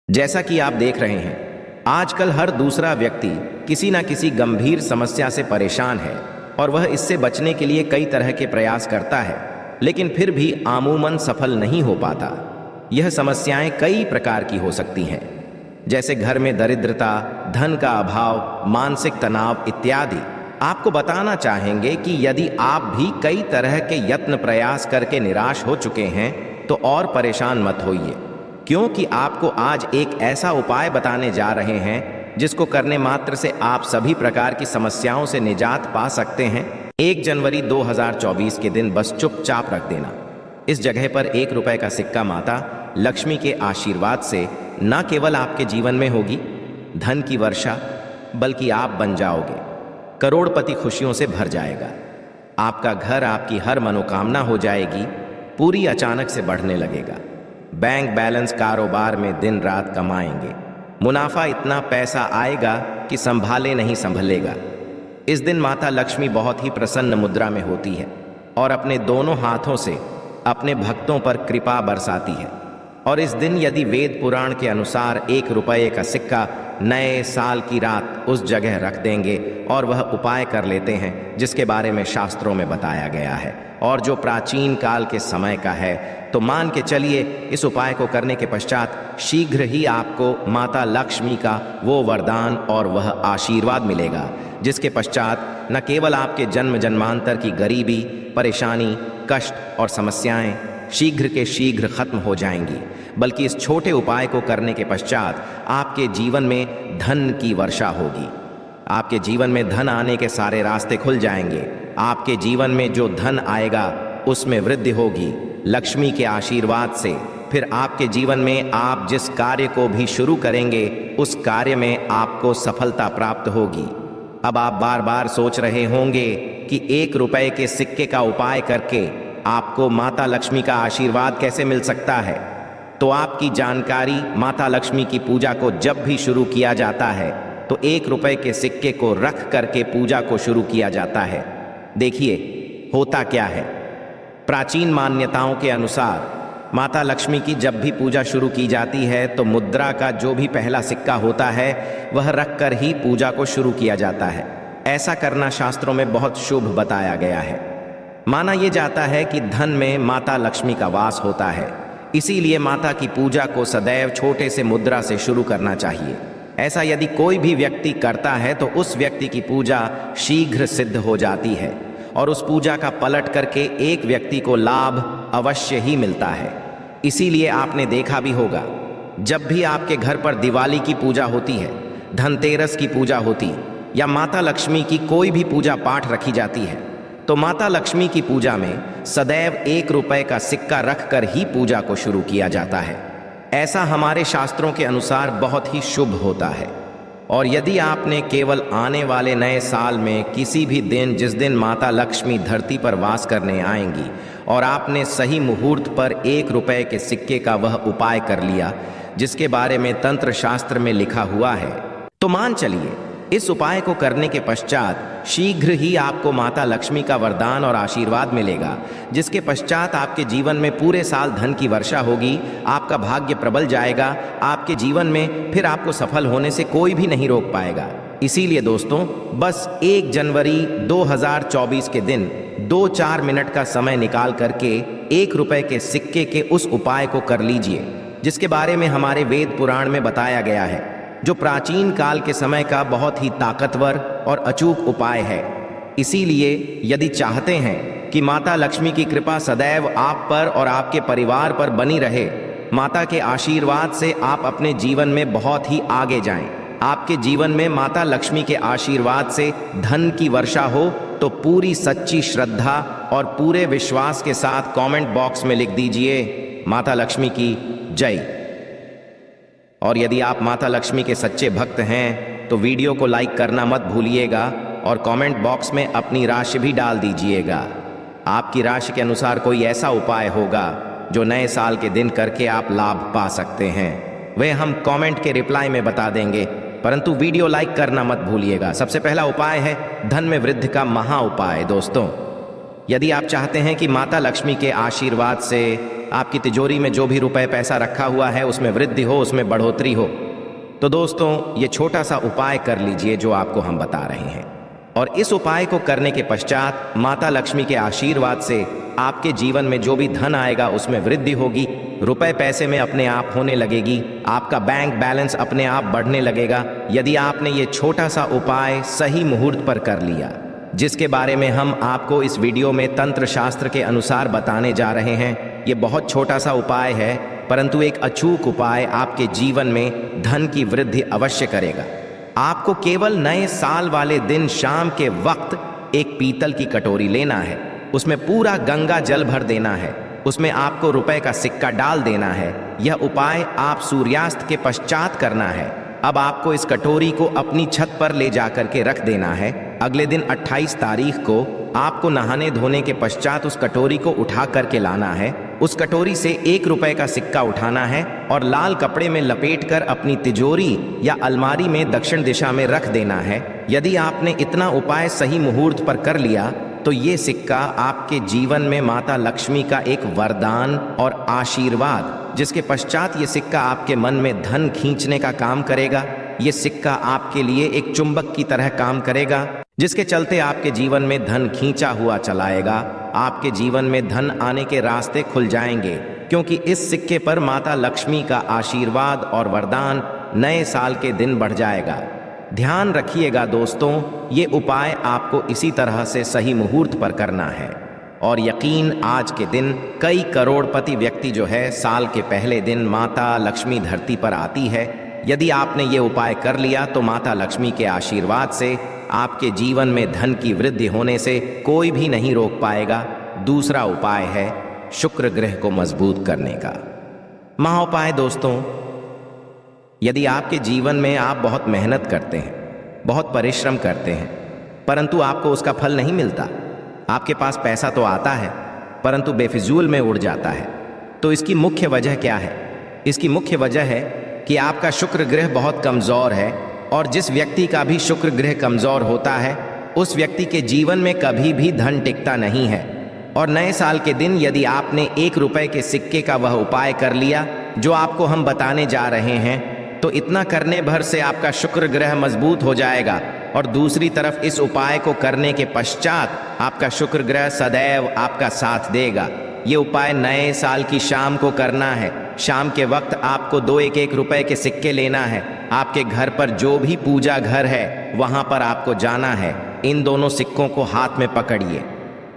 जैसा कि आप देख रहे हैं, आजकल हर दूसरा व्यक्ति किसी न किसी गंभीर समस्या से परेशान है और वह इससे बचने के लिए कई तरह के प्रयास करता है, लेकिन फिर भी आमूमन सफल नहीं हो पाता। यह समस्याएं कई प्रकार की हो सकती हैं, जैसे घर में दरिद्रता, धन का अभाव, मानसिक तनाव इत्यादि। आपको बताना चाहेंगे कि यदि आप भी कई तरह के यत्न प्रयास करके निराश हो चुके हैं तो और परेशान मत होइए, क्योंकि आपको आज एक ऐसा उपाय बताने जा रहे हैं जिसको करने मात्र से आप सभी प्रकार की समस्याओं से निजात पा सकते हैं। 1 जनवरी 2024 के दिन बस चुपचाप रख देना। इस जगह पर 1 रुपए का सिक्का माता लक्ष्मी के आशीर्वाद से न केवल आपके जीवन में होगी धन की वर्षा, बल्कि आप बन जाओगे करोड़पति। खुशियों से भर जाएगा आपका घर, आपकी हर मनोकामना हो जाएगी पूरी, अचानक से बढ़ने लगेगा। बैंक बैलेंस, कारोबार में दिन रात कमाएंगे, मुनाफा इतना पैसा आएगा कि संभाले नहीं संभलेगा। इस दिन माता लक्ष्मी बहुत ही प्रसन्न मुद्रा में होती है और अपने दोनों हाथों से अपने भक्तों पर कृपा बरसाती है। और इस दिन यदि वेद पुराण के अनुसार 1 रुपये का सिक्का नए साल की रात उस जगह रख देंगे और वह उपाय कर लेते हैं जिसके बारे में शास्त्रों में बताया गया है और जो प्राचीन काल के समय का है, तो मान के चलिए इस उपाय को करने के पश्चात शीघ्र ही आपको माता लक्ष्मी का वो वरदान और वह आशीर्वाद मिलेगा, जिसके पश्चात न केवल आपके जन्म जन्मांतर की गरीबी, परेशानी, कष्ट और समस्याएं शीघ्र के शीघ्र खत्म हो जाएंगी, बल्कि इस छोटे उपाय को करने के पश्चात आपके जीवन में धन की वर्षा होगी। आपके जीवन में धन आने के सारे रास्ते खुल जाएंगे। आपके जीवन में जो धन आएगा उसमें वृद्धि होगी लक्ष्मी के आशीर्वाद से। फिर आपके जीवन में आप जिस कार्य को भी शुरू करेंगे उस कार्य में आपको सफलता प्राप्त होगी। अब आप बार बार सोच रहे होंगे कि 1 रुपए के सिक्के का उपाय करके आपको माता लक्ष्मी का आशीर्वाद कैसे मिल सकता है। तो आपकी जानकारी, माता लक्ष्मी की पूजा को जब भी शुरू किया जाता है तो 1 रुपए के सिक्के को रख करके पूजा को शुरू किया जाता है। देखिए होता क्या है, प्राचीन मान्यताओं के अनुसार माता लक्ष्मी की जब भी पूजा शुरू की जाती है तो मुद्रा का जो भी पहला सिक्का होता है वह रख कर ही पूजा को शुरू किया जाता है। ऐसा करना शास्त्रों में बहुत शुभ बताया गया है। माना यह जाता है कि धन में माता लक्ष्मी का वास होता है, इसीलिए माता की पूजा को सदैव छोटे से मुद्रा से शुरू करना चाहिए। ऐसा यदि कोई भी व्यक्ति करता है तो उस व्यक्ति की पूजा शीघ्र सिद्ध हो जाती है और उस पूजा का पलट करके एक व्यक्ति को लाभ अवश्य ही मिलता है। इसीलिए आपने देखा भी होगा, जब भी आपके घर पर दिवाली की पूजा होती है, धनतेरस की पूजा होती या माता लक्ष्मी की कोई भी पूजा पाठ रखी जाती है, तो माता लक्ष्मी की पूजा में सदैव 1 रुपए का सिक्का रखकर ही पूजा को शुरू किया जाता है। ऐसा हमारे शास्त्रों के अनुसार बहुत ही शुभ होता है। और यदि आपने केवल आने वाले नए साल में किसी भी दिन, जिस दिन माता लक्ष्मी धरती पर वास करने आएंगी, और आपने सही मुहूर्त पर 1 रुपए के सिक्के का वह उपाय कर लिया जिसके बारे में तंत्र शास्त्र में लिखा हुआ है, तो मान चलिए इस उपाय को करने के पश्चात शीघ्र ही आपको माता लक्ष्मी का वरदान और आशीर्वाद मिलेगा, जिसके पश्चात आपके जीवन में पूरे साल धन की वर्षा होगी। आपका भाग्य प्रबल जाएगा। आपके जीवन में फिर आपको सफल होने से कोई भी नहीं रोक पाएगा। इसीलिए दोस्तों, बस 1 जनवरी 2024 के दिन 2-4 मिनट का समय निकाल करके 1 रुपए के सिक्के के उस उपाय को कर लीजिए, जिसके बारे में हमारे वेद पुराण में बताया गया है, जो प्राचीन काल के समय का बहुत ही ताकतवर और अचूक उपाय है। इसीलिए यदि चाहते हैं कि माता लक्ष्मी की कृपा सदैव आप पर और आपके परिवार पर बनी रहे, माता के आशीर्वाद से आप अपने जीवन में बहुत ही आगे जाएं, आपके जीवन में माता लक्ष्मी के आशीर्वाद से धन की वर्षा हो, तो पूरी सच्ची श्रद्धा और पूरे विश्वास के साथ कमेंट बॉक्स में लिख दीजिए माता लक्ष्मी की जय। और यदि आप माता लक्ष्मी के सच्चे भक्त हैं तो वीडियो को लाइक करना मत भूलिएगा और कमेंट बॉक्स में अपनी राशि भी डाल दीजिएगा। आपकी राशि के अनुसार कोई ऐसा उपाय होगा जो नए साल के दिन करके आप लाभ पा सकते हैं, वह हम कमेंट के रिप्लाई में बता देंगे, परंतु वीडियो लाइक करना मत भूलिएगा। सबसे पहला उपाय है धन में वृद्धि का महा उपाय। दोस्तों, यदि आप चाहते हैं कि माता लक्ष्मी के आशीर्वाद से आपकी तिजोरी में जो भी रुपए पैसा रखा हुआ है उसमें वृद्धि हो, उसमें बढ़ोतरी हो। तो दोस्तों, ये छोटा सा उपाय कर लीजिए जो आपको हम बता रहे हैं, और इस उपाय को करने के पश्चात माता लक्ष्मी के आशीर्वाद से आपके जीवन में जो भी धन आएगा उसमें वृद्धि होगी, रुपए पैसे में अपने आप होने लगेगी, आपका बैंक बैलेंस अपने आप बढ़ने लगेगा यदि आपने ये छोटा सा उपाय सही मुहूर्त पर कर लिया, जिसके बारे में हम आपको इस वीडियो में तंत्र शास्त्र के अनुसार बताने जा रहे हैं। ये बहुत छोटा सा उपाय है, परंतु एक अचूक उपाय आपके जीवन में धन की वृद्धि अवश्य करेगा। आपको केवल नए साल वाले दिन शाम के वक्त एक पीतल की कटोरी लेना है, उसमें पूरा गंगा जल भर देना है, उसमें आपको रुपए का सिक्का डाल देना है। यह उपाय आप सूर्यास्त के पश्चात करना है। अब आपको इस कटोरी को अपनी छत पर ले जाकर के रख देना है। अगले दिन 28 तारीख को आपको नहाने धोने के पश्चात उस कटोरी को उठा करके लाना है। उस कटोरी से 1 रुपए का सिक्का उठाना है और लाल कपड़े में लपेटकर अपनी तिजोरी या अलमारी में दक्षिण दिशा में रख देना है। यदि आपने इतना उपाय सही मुहूर्त पर कर लिया तो ये सिक्का आपके जीवन में माता लक्ष्मी का एक वरदान और आशीर्वाद, जिसके पश्चात ये सिक्का आपके मन में धन खींचने का काम करेगा। ये सिक्का आपके लिए एक चुंबक की तरह काम करेगा, जिसके चलते आपके जीवन में धन खींचा हुआ चलाएगा। आपके जीवन में धन आने के रास्ते खुल जाएंगे, क्योंकि इस सिक्के पर माता लक्ष्मी का आशीर्वाद और वरदान नए साल के दिन बढ़ जाएगा। ध्यान रखिएगा दोस्तों, ये उपाय आपको इसी तरह से सही मुहूर्त पर करना है। और यकीन, आज के दिन कई करोड़पति व्यक्ति जो है साल के पहले दिन माता लक्ष्मी धरती पर आती है। यदि आपने ये उपाय कर लिया तो माता लक्ष्मी के आशीर्वाद से आपके जीवन में धन की वृद्धि होने से कोई भी नहीं रोक पाएगा। दूसरा उपाय है शुक्र ग्रह को मजबूत करने का महाउपाय। दोस्तों, यदि आपके जीवन में आप बहुत मेहनत करते हैं, बहुत परिश्रम करते हैं, परंतु आपको उसका फल नहीं मिलता, आपके पास पैसा तो आता है परंतु बेफिजूल में उड़ जाता है, तो इसकी मुख्य वजह क्या है? इसकी मुख्य वजह है कि आपका शुक्र ग्रह बहुत कमज़ोर है, और जिस व्यक्ति का भी शुक्र ग्रह कमज़ोर होता है उस व्यक्ति के जीवन में कभी भी धन टिकता नहीं है। और नए साल के दिन यदि आपने 1 रुपए के सिक्के का वह उपाय कर लिया जो आपको हम बताने जा रहे हैं, तो इतना करने भर से आपका शुक्र ग्रह मजबूत हो जाएगा। और दूसरी तरफ इस उपाय को करने के पश्चात आपका शुक्र ग्रह सदैव आपका साथ देगा। ये उपाय नए साल की शाम को करना है। शाम के वक्त आपको 2 1 रुपए के सिक्के लेना है। आपके घर पर जो भी पूजा घर है वहां पर आपको जाना है। इन दोनों सिक्कों को हाथ में पकड़िए।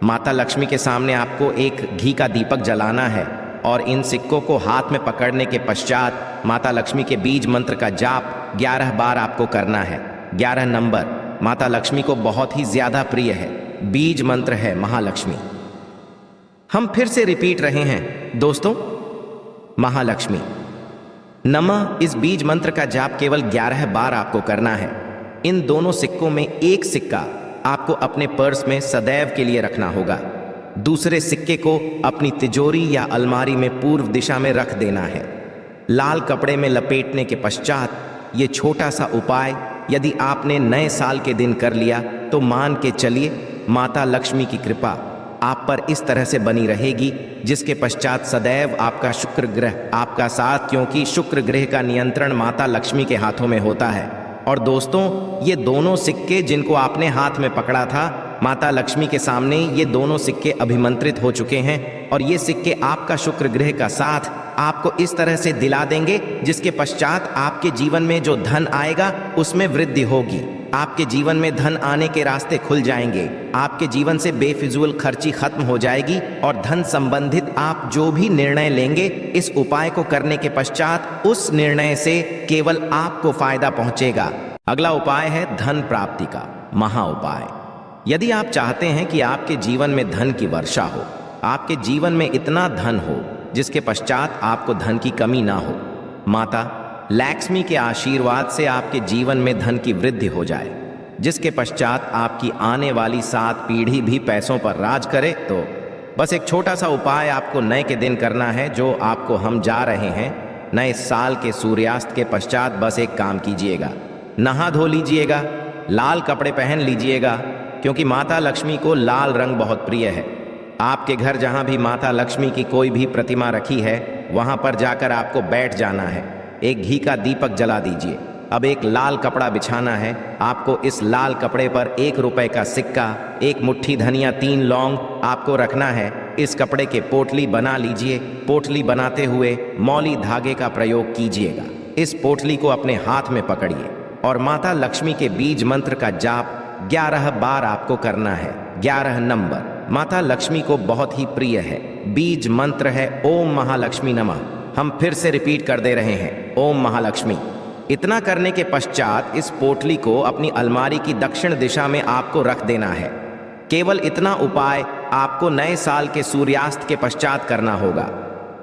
माता लक्ष्मी के सामने आपको एक घी का दीपक जलाना है, और इन सिक्कों को हाथ में पकड़ने के पश्चात माता लक्ष्मी के बीज मंत्र का जाप 11 बार आपको करना है। 11 नंबर माता लक्ष्मी को बहुत ही ज्यादा प्रिय है। बीज मंत्र है महालक्ष्मी। हम फिर से रिपीट रहे हैं दोस्तों, महालक्ष्मी नमः। इस बीज मंत्र का जाप केवल 11 बार आपको करना है। इन दोनों सिक्कों में एक सिक्का आपको अपने पर्स में सदैव के लिए रखना होगा। दूसरे सिक्के को अपनी तिजोरी या अलमारी में पूर्व दिशा में रख देना है। लाल कपड़े में लपेटने के पश्चात ये छोटा सा उपाय यदि आपने नए साल के दिन कर लिया तो मान के चलिए माता लक्ष्मी की कृपा आप पर इस तरह से बनी रहेगी, जिसके पश्चात सदैव आपका शुक्र ग्रह आपका साथ, क्योंकि शुक्र ग्रह का नियंत्रण माता लक्ष्मी के हाथों में होता है। और दोस्तों, ये दोनों सिक्के जिनको आपने हाथ में पकड़ा था, माता लक्ष्मी के सामने ये दोनों सिक्के अभिमंत्रित हो चुके हैं, और ये सिक्के आपका शुक्र ग्रह का साथ आपको इस तरह से दिला देंगे, जिसके पश्चात आपके जीवन में जो धन आएगा उसमें वृद्धि होगी। आपके जीवन में धन आने के रास्ते खुल जाएंगे। आपके जीवन से बेफिजूल खर्ची खत्म हो जाएगी, और धन संबंधित आप जो भी निर्णय लेंगे इस उपाय को करने के पश्चात उस निर्णय से केवल आपको फायदा पहुंचेगा। अगला उपाय है धन प्राप्ति का महा उपाय। यदि आप चाहते हैं कि आपके जीवन में धन की वर्षा हो, आपके जीवन में इतना धन हो जिसके पश्चात आपको धन की कमी ना हो, माता लक्ष्मी के आशीर्वाद से आपके जीवन में धन की वृद्धि हो जाए, जिसके पश्चात आपकी आने वाली 7 पीढ़ी भी पैसों पर राज करे, तो बस एक छोटा सा उपाय आपको नए के दिन करना है, जो आपको हम जा रहे हैं। नए साल के सूर्यास्त के पश्चात बस एक काम कीजिएगा, नहा धो लीजिएगा, लाल कपड़े पहन लीजिएगा, क्योंकि माता लक्ष्मी को लाल रंग बहुत प्रिय है। आपके घर जहां भी माता लक्ष्मी की कोई भी प्रतिमा रखी है वहां पर जाकर आपको बैठ जाना है। एक घी का दीपक जला दीजिए। अब एक लाल कपड़ा बिछाना है। आपको इस लाल कपड़े पर 1 रुपए का सिक्का, 1 मुट्ठी धनिया, 3 लौंग आपको रखना है। इस कपड़े के पोटली बना लीजिए। पोटली बनाते हुए मौली धागे का प्रयोग कीजिएगा। इस पोटली को अपने हाथ में पकड़िए और माता लक्ष्मी के बीज मंत्र का जाप 11 बार आपको करना है। 11 नंबर माता लक्ष्मी को बहुत ही प्रिय है। बीज मंत्र है ओम महालक्ष्मी नमः। हम फिर से रिपीट कर दे रहे हैं, ओम महालक्ष्मी। इतना करने के पश्चात इस पोटली को अपनी अलमारी की दक्षिण दिशा में आपको रख देना है। केवल इतना उपाय आपको नए साल के सूर्यास्त के पश्चात करना होगा।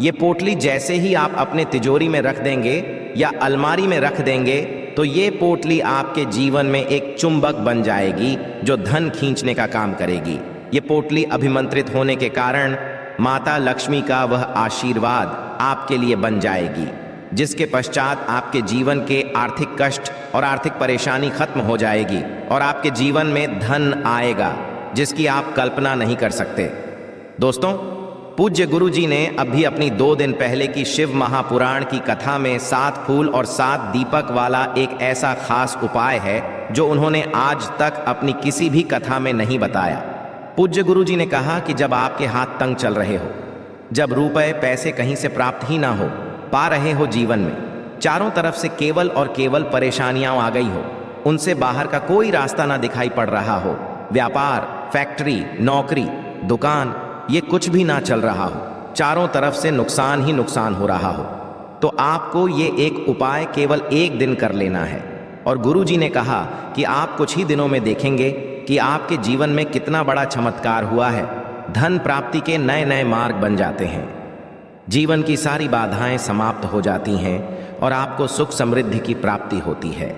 ये पोटली जैसे ही आप अपने तिजोरी में रख देंगे या अलमारी में रख देंगे तो ये पोटली आपके जीवन में एक चुंबक बन जाएगी जो धन खींचने का काम करेगी। ये पोटली अभिमंत्रित होने के कारण माता लक्ष्मी का वह आशीर्वाद आपके लिए बन जाएगी, जिसके पश्चात आपके जीवन के आर्थिक कष्ट और आर्थिक परेशानी खत्म हो जाएगी और आपके जीवन में धन आएगा जिसकी आप कल्पना नहीं कर सकते। दोस्तों, पूज्य गुरु जी ने अभी अपनी 2 दिन पहले की शिव महापुराण की कथा में 7 फूल और 7 दीपक वाला एक ऐसा खास उपाय है जो उन्होंने आज तक अपनी किसी भी कथा में नहीं बताया। पूज्य गुरु जी ने कहा कि जब आपके हाथ तंग चल रहे हो, जब रुपए पैसे कहीं से प्राप्त ही ना हो पा रहे हो, जीवन में चारों तरफ से केवल और केवल परेशानियां आ गई हो, उनसे बाहर का कोई रास्ता ना दिखाई पड़ रहा हो, व्यापार, फैक्ट्री, नौकरी, दुकान, ये कुछ भी ना चल रहा हो, चारों तरफ से नुकसान ही नुकसान हो रहा हो, तो आपको ये एक उपाय केवल 1 दिन कर लेना है। और गुरु जी ने कहा कि आप कुछ ही दिनों में देखेंगे कि आपके जीवन में कितना बड़ा चमत्कार हुआ है। धन प्राप्ति के नए नए मार्ग बन जाते हैं, जीवन की सारी बाधाएं समाप्त हो जाती हैं और आपको सुख समृद्धि की प्राप्ति होती है।